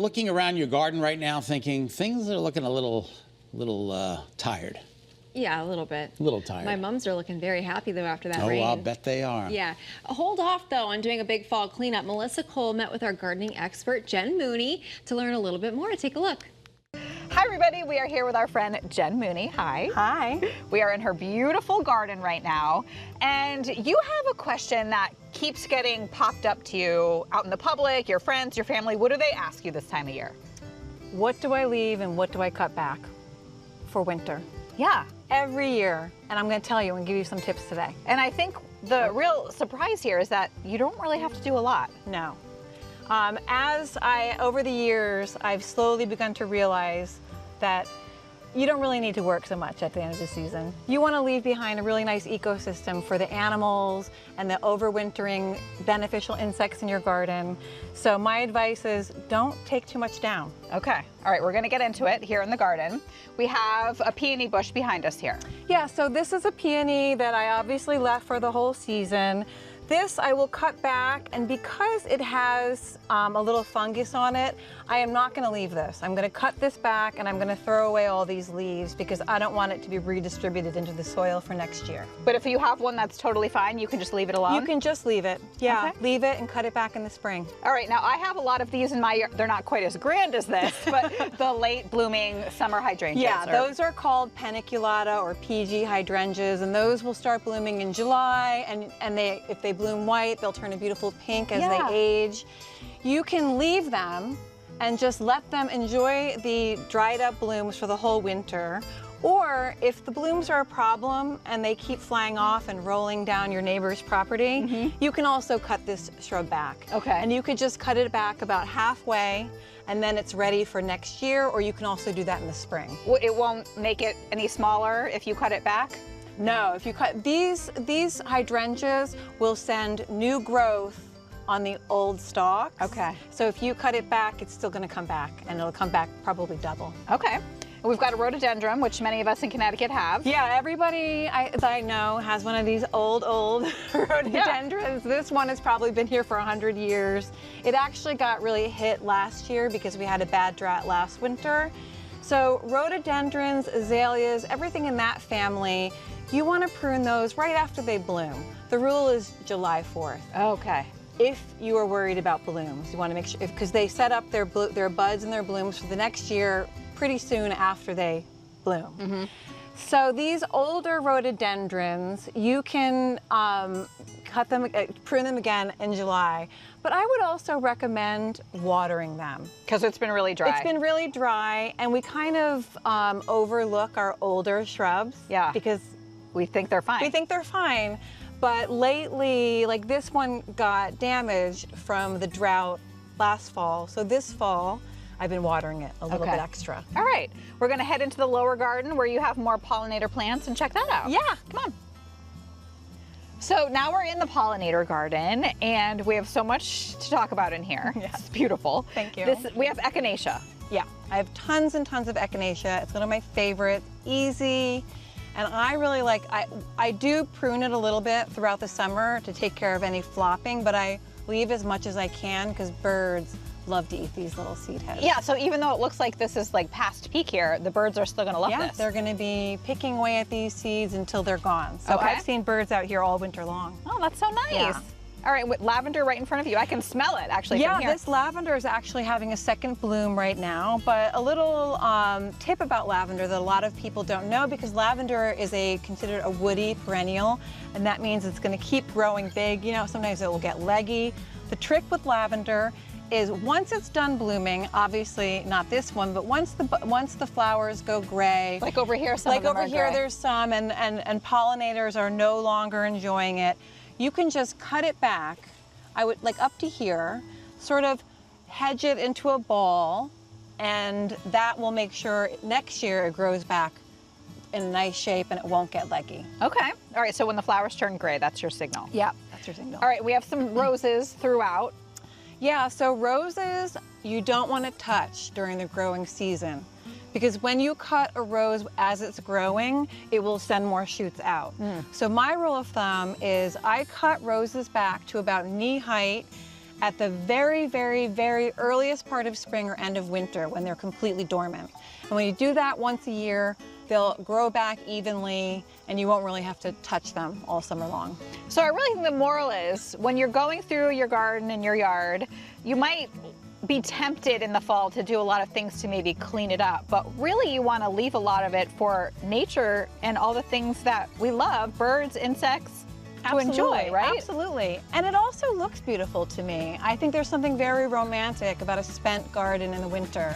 Looking around your garden right now thinking things are looking a little tired. Yeah, a little bit. A little tired. My mums are looking very happy though after that Oh, rain. I'll bet they are. Yeah. Hold off though on doing a big fall cleanup. Melissa Cole met with our gardening expert, Jen Mooney, to learn a little bit more. Take a look. Hi everybody, we are here with our friend Jen Mooney. Hi. Hi. We are in her beautiful garden right now, and you have a question that keeps getting popped up to you out in the public, your friends, your family. What do they ask you this time of year? What do I leave and what do I cut back for winter? Yeah. Every year, and I'm going to tell you and give you some tips today. And I think the real surprise here is that you don't really have to do a lot. No. Over the years, I've slowly begun to realize that you don't really need to work so much at the end of the season. You want to leave behind a really nice ecosystem for the animals and the overwintering beneficial insects in your garden. So my advice is don't take too much down. Okay. All right, we're going to get into it here in the garden. We have a peony bush behind us here. Yeah, so this is a peony that I obviously left for the whole season. This I will cut back, and because it has a little fungus on it, I am not going to leave this. I'm going to cut this back and I'm going to throw away all these leaves because I don't want it to be redistributed into the soil for next year. But if you have one that's totally fine, you can just leave it alone? You can just leave it. Yeah, Okay. Leave it and cut it back in the spring. All right, now I have a lot of these in my yard. They're not quite as grand as this, but the late blooming summer hydrangeas. Yeah, those are called paniculata or PG hydrangeas, and those will start blooming in July, and if they bloom white, they'll turn a beautiful pink as they age. You can leave them and just let them enjoy the dried up blooms for the whole winter. Or if the blooms are a problem and they keep flying off and rolling down your neighbor's property, you can also cut this shrub back. Okay. And you could just cut it back about halfway, and then it's ready for next year, or you can also do that in the spring. It won't make it any smaller if you cut it back? No, if you cut these hydrangeas will send new growth on the old stalks. Okay. So if you cut it back, it's still going to come back, and it'll come back probably double. Okay. We've got a rhododendron, which many of us in Connecticut have. Yeah, everybody that I know has one of these old rhododendrons. This one has probably been here for 100 years. It actually got really hit last year because we had a bad drought last winter. So rhododendrons, azaleas, everything in that family, you want to prune those right after they bloom. The rule is July 4th. Okay. If you are worried about blooms, you want to make sure, because they set up their buds and their blooms for the next year pretty soon after they bloom. So these older rhododendrons, you can cut them, prune them again in July. But I would also recommend watering them. Because it's been really dry. It's been really dry, and we kind of overlook our older shrubs. Yeah. Because we think they're fine. we think they're fine. But lately, like this one got damaged from the drought last fall. So this fall, I've been watering it a little bit extra. All right, we're gonna head into the lower garden where you have more pollinator plants and check that out. Yeah. Come on. So now we're in the pollinator garden and we have so much to talk about in here. Yeah. It's beautiful. Thank you. We have echinacea. Yeah, I have tons and tons of echinacea. It's one of my favorites, easy. And I really like, I do prune it a little bit throughout the summer to take care of any flopping, but I leave as much as I can because birds love to eat these little seed heads. Yeah, so even though it looks like this is like past peak here, the birds are still gonna love this. Yeah, they're gonna be picking away at these seeds until they're gone. So Okay. I've seen birds out here all winter long. Oh, that's so nice. Yeah. All right, with lavender right in front of you, I can smell it actually from here. Yeah, this lavender is actually having a second bloom right now, but a little tip about lavender that a lot of people don't know, because lavender is considered a woody perennial, and that means it's gonna keep growing big. You know, sometimes it will get leggy. The trick with lavender is once it's done blooming, obviously not this one, but once the flowers go gray. Like over here, some like of them over are here gray. there's some, and pollinators are no longer enjoying it. You can just cut it back, I would like up to here, sort of hedge it into a ball, and that will make sure next year it grows back in a nice shape and it won't get leggy. Okay. All right, so when the flowers turn gray, that's your signal. Yeah, that's your signal. All right, we have some roses throughout. Yeah, so roses you don't want to touch during the growing season, because when you cut a rose as it's growing, it will send more shoots out. So my rule of thumb is I cut roses back to about knee height, at the very, very, very earliest part of spring or end of winter when they're completely dormant. And when you do that once a year, they'll grow back evenly and you won't really have to touch them all summer long. So I really think the moral is when you're going through your garden and your yard, you might be tempted in the fall to do a lot of things to maybe clean it up, but really you want to leave a lot of it for nature and all the things that we love, birds, insects, to enjoy, right? Absolutely. And it also looks beautiful to me. I think there's something very romantic about a spent garden in the winter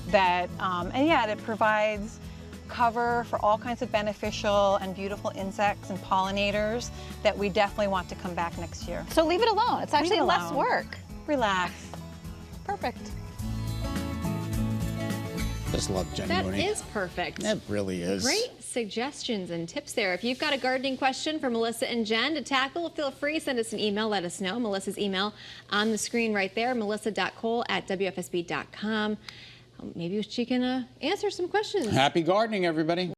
that, and yeah, it provides cover for all kinds of beneficial and beautiful insects and pollinators that we definitely want to come back next year. So leave it alone. It's actually less work. Relax. Perfect. Just love Jen That Mooney. is perfect. It really is. Great suggestions and tips there. If you've got a gardening question for Melissa and Jen to tackle, feel free, send us an email, let us know. Melissa's email on the screen right there, melissa.cole@wfsb.com. Maybe she can answer some questions. Happy gardening, everybody.